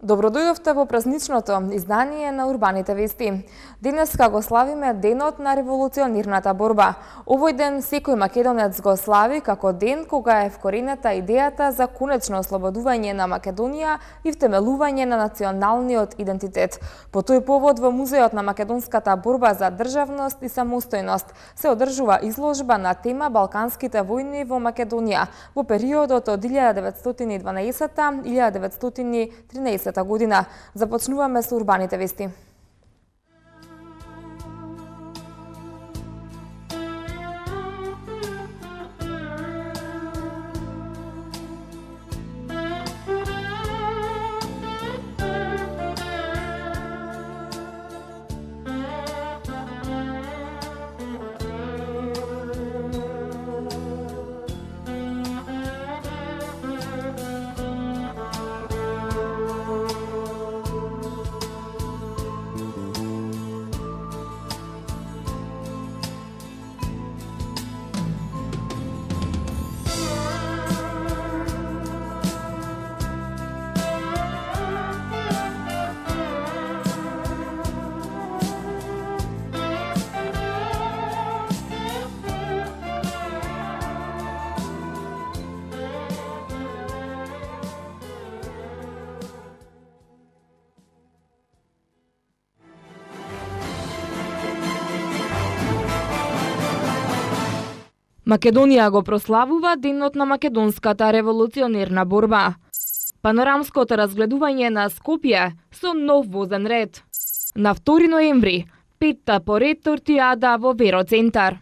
Добро дојдовте во празничното издание на Урбаните вести. Денеска го славиме Денот на револуционирната борба. Овој ден секој македонец го слави како ден кога е вкоренета идејата за конечно ослободување на Македонија и втемелување на националниот идентитет. По тој повод во Музеот на македонската борба за државност и самостојност се одржува изложба на тема Балканските војни во Македонија во периодот од 1912-1913 година. Започнуваме со Урбаните вести. Македонија го прославува Денот на македонската револуционерна борба. Панорамското разгледување на Скопје со нов возен ред. На 2 ноември, 5-та поред тортијада во Вероцентар.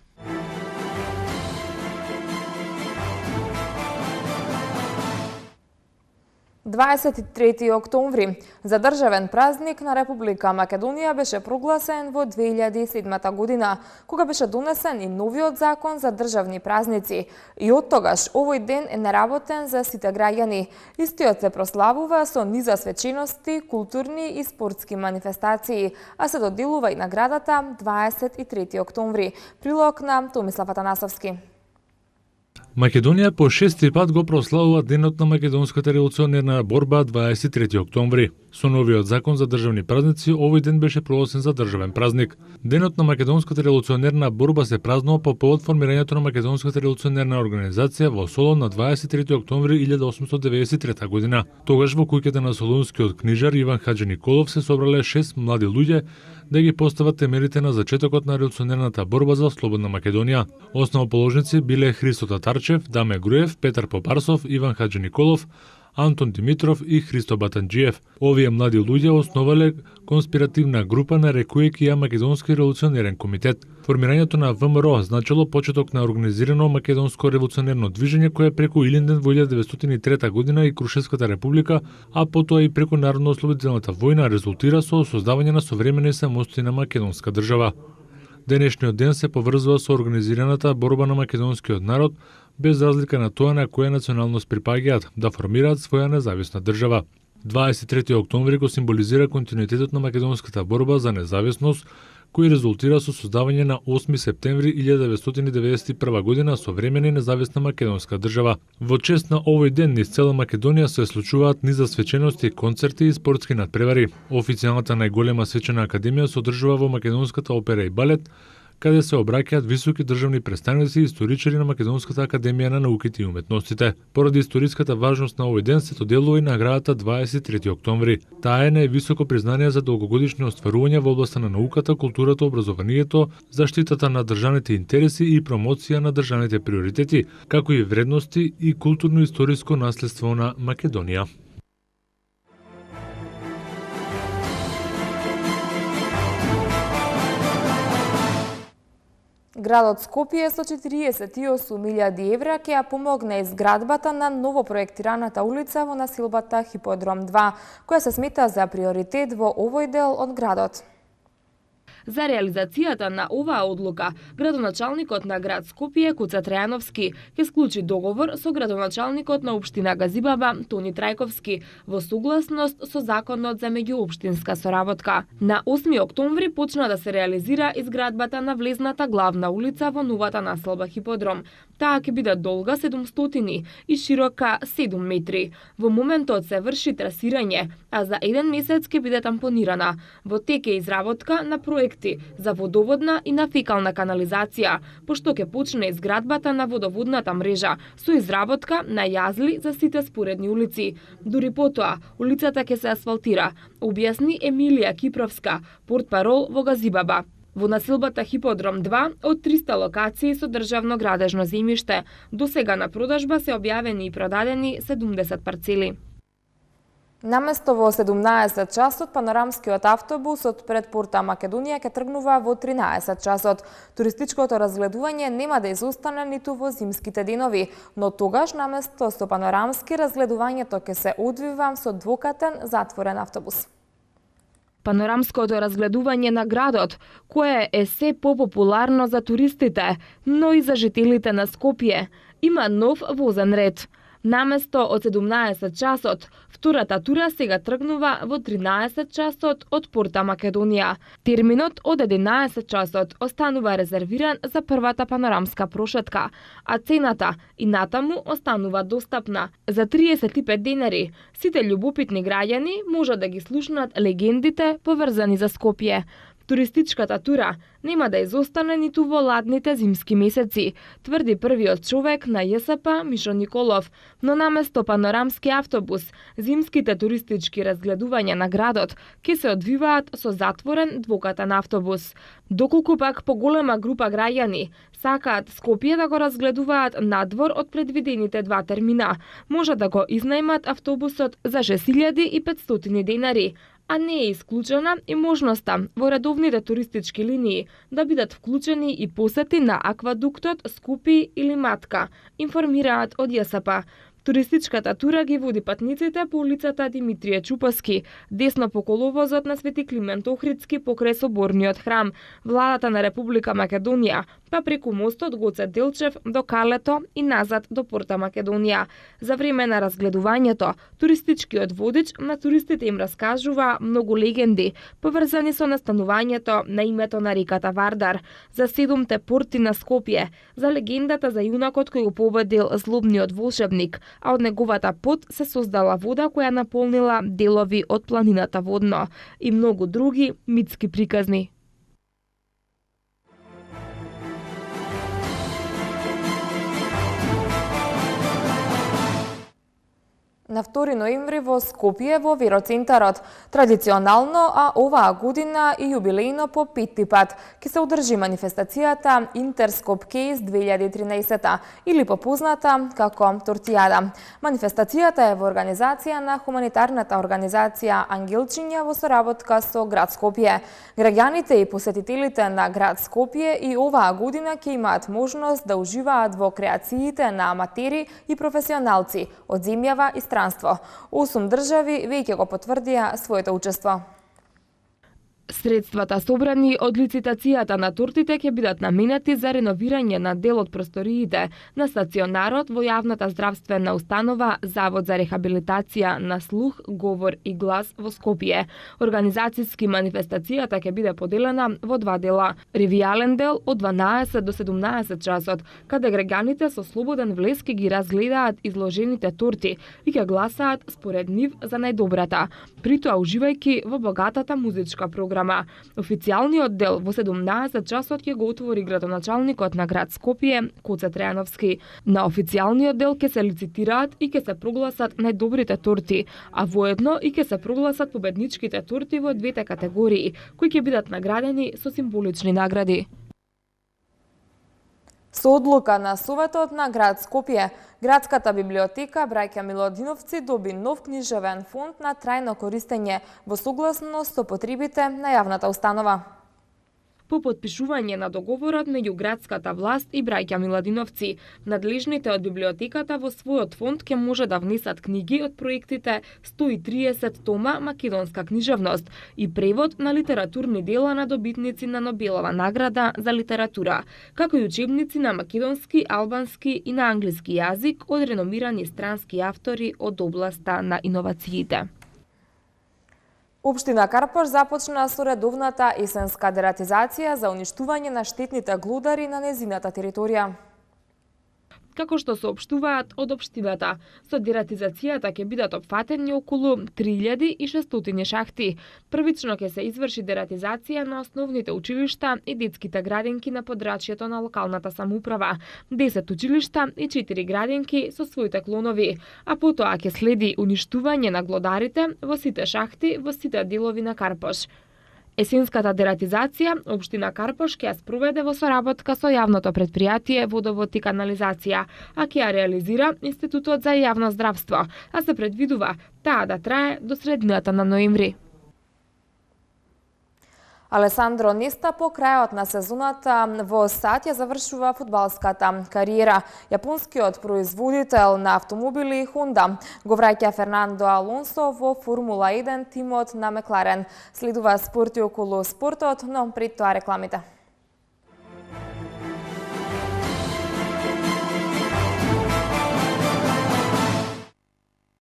–23 октомври, за државен празник на Република Македонија беше прогласен во 2007 година, кога беше донесен и новиот закон за државни празници. И од тогаш овој ден е неработен за сите граѓани. Истиот се прославува со низа свечености, културни и спортски манифестации, а се доделува и наградата 23 октомври. Прилог на Томислав Атанасовски. Македонија по 6-ти пат го прославува Денот на македонската револуционерна борба 23 октомври. Со новиот закон за државни празници, овој ден беше прогласен за државен празник. Денот на македонската револуционерна борба се празнува по повод формирањето на македонската револуционерна организација во Солун на 23 октомври 1893 година. Тогаш во куќата на солунскиот книжар Иван Хаџи Николов се собрале 6 млади луѓе да ги постават темелите на зачетокот на револуционерната борба за слободна Македонија. Основоположници биле Христо Татарчев, Даме Груев, Петар Попарсов, Иван Хаџи Николов, Антон Димитров и Христо Батанџиев. Овие млади луѓе основале конспиративна група нарекувајќи ја Македонски револуционерен комитет. Формирањето на ВМРО значило почеток на организирано македонско револуционерно движење кое преку Илинден во 1903 година и Крушевската република, а потоа и преку Народно-ослободителната војна резултира со создавање на современа и самостојна македонска држава. Денешниот ден се поврзува со организираната борба на македонскиот народ, без разлика на тоа на која националност припаѓаат, да формираат своја независна држава. 23 октомври го символизира континуитетот на македонската борба за независност, кој резултира со создавање на 8 септември 1991 година современа и независна македонска држава. Во чест на овој ден низ цела Македонија се случуваат низа свечености, концерти и спортски надпревари. Официјалната најголема свечена академија се одржува во Македонската опера и балет, каде се обраќаат високи државни представници и историчари на Македонската академија на науките и уметностите. Поради историската важност на овој ден се доделува и наградата 23 октомври. Таа е највисоко признание за долгогодишни остварувања во областа на науката, културата, образованието, заштитата на државните интереси и промоција на државните приоритети, како и вредности и културно-историско наследство на Македонија. Градот Скопје со 48.000 евра ќе ја помогне изградбата на новопроектираната улица во насилбата Хиподром 2, која се смета за приоритет во овој дел од градот. За реализацијата на оваа одлука, градоначалникот на град Скопје Куца Трајановски ќе склучи договор со градоначалникот на општина Газибаба Тони Трајковски во согласност со законот за меѓуопштинска соработка. На 8 октомври почна да се реализира изградбата на влезната главна улица во новата населба Хиподром. Таа ќе биде долга 700 и широка 7 метри. Во моментот се врши трасирање, а за 1 месец ќе биде тампонирана. Во тек е изработка на проекти за водоводна и на фекална канализација, пошто ќе почне изградбата на водоводната мрежа со изработка на јазли за сите споредни улици. Дури потоа, улицата ќе се асфалтира, објасни Емилија Кипровска, портпарол во Газибаба. Во населбата Хиподром 2 од 300 локации со државно градежно земјиште, до сега на продажба се објавени и продадени 70 парцели. Наместо во 17 часот, панорамскиот автобус од пред порта Македонија ќе тргнува во 13 часот. Туристичкото разгледување нема да изостане ниту во зимските денови, но тогаш наместо со панорамски разгледувањето ќе се одвива со двокатен затворен автобус. Панорамското разгледување на градот, кое е се попопуларно за туристите, но и за жителите на Скопје, има нов возен ред. Наместо од 17 часот, втората тура сега тргнува во 13 часот од порта Македонија. Терминот од 11 часот останува резервиран за првата панорамска прошетка, а цената и натаму останува достапна. За 35 денари сите љубопитни граѓани може да ги слушнат легендите поврзани за Скопје. Туристичката тура нема да изостане ниту во ладните зимски месеци, тврди првиот човек на ЈСП Мишо Николов, но наместо панорамски автобус, зимските туристички разгледувања на градот ќе се одвиваат со затворен двокатен автобус. Доколку пак поголема група граѓани сакаат Скопје да го разгледуваат надвор од предвидените два термина, може да го изнајмат автобусот за 6500 денари, а не е исклучена и можноста во редовните туристички линии да бидат вклучени и посети на аквадуктот Скупи или Матка, информираат од ЈСП. Туристичката тура ги води патниците по улицата Димитрije Чупаски, десно по коловозот на Свети Климент Охридски покрај Соборниот храм, владата на Република Македонија, па преку мостот Гоце Делчев до Калето и назад до порта Македонија. За време на разгледувањето, туристичкиот водич на туристите им раскажува многу легенди, поврзани со настанувањето на името на реката Вардар, за 7 порти на Скопје, за легендата за јунакот кој го победил злобниот волшебник, а од неговата пот се создала вода која наполнила делови од планината во дно и многу други митски приказни. На 2 ноември во Скопје во Вероцентарот. Традиционално, а оваа година и јубилејно по 5-ти пат, ќе се одржи манифестацијата Интерскоп Кейс 2013 или попозната како Тортијада. Манифестацијата е во организација на хуманитарната организација Ангелчиња во соработка со град Скопје. Граѓаните и посетителите на град Скопје и оваа година ќе имаат можност да уживаат во креациите на аматери и професионалци од земјава и странство. 8 држави веќе го потврдија своето учество. Средствата собрани од лицитацијата на тортите ќе бидат наменети за реновирање на дел од просториите на стационарот во јавната здравствена установа Завод за рехабилитација на слух, говор и глас во Скопје. Организацијски манифестацијата ќе биде поделена во два дела. Ревијален дел од 12 до 17 часот, каде граѓаните со слободен влез ќе ги разгледаат изложените торти и ќе гласаат според нив за најдобрата, притоа уживајќи во богатата музичка програма. Официјалниот дел во 17 часот ќе го отвори градоначалникот на град Скопје, Гоце Трајановски. На официјалниот дел ќе се лицитираат и ќе се прогласат најдобрите торти, а воедно и ќе се прогласат победничките торти во двете категории, кои ќе бидат наградени со символични награди. Со одлука на Советот на град Скопје, Градската библиотека Браќа Милодиновци доби нов книжевен фонд на трајно користење во согласност со потребите на јавната установа. По потпишување на договорот меѓу градската власт и Браќа Миладиновци, надлежните од библиотеката во својот фонд ќе може да внесат книги од проектите 130 тома македонска книжевност и превод на литературни дела на добитници на Нобелова награда за литература, како и учебници на македонски, албански и на англиски јазик од реномирани странски автори од областа на иновациите. Општина Карпаш започна со редовната есенска дератизација за уништување на штетните глодари на незината територија. како што соопштуваат од општината. Со дератизацијата ќе бидат опфатени околу 3600 шахти. Првично ќе се изврши дератизација на основните училишта и детските градинки на подрачјето на локалната самоуправа, 10 училишта и 4 градинки со своите клонови, а потоа ќе следи уништување на глодарите во сите шахти во сите делови на Карпош. Есенската дератизација општина Карпош ќе ја спроведе во соработка со јавното претпријатие Водовод и канализација, а ќе ја реализира Институтот за јавно здравство, а се предвидува таа да трае до средината на ноември. Алесандро Неста по крајот на сезоната во САД ја завршува фудбалската кариера. Јапонскиот производител на автомобили Honda го враќа Фернандо Алонсо во Формула 1 тимот на Мекларен. Следува спорти околу спортот, но пред тоа рекламите.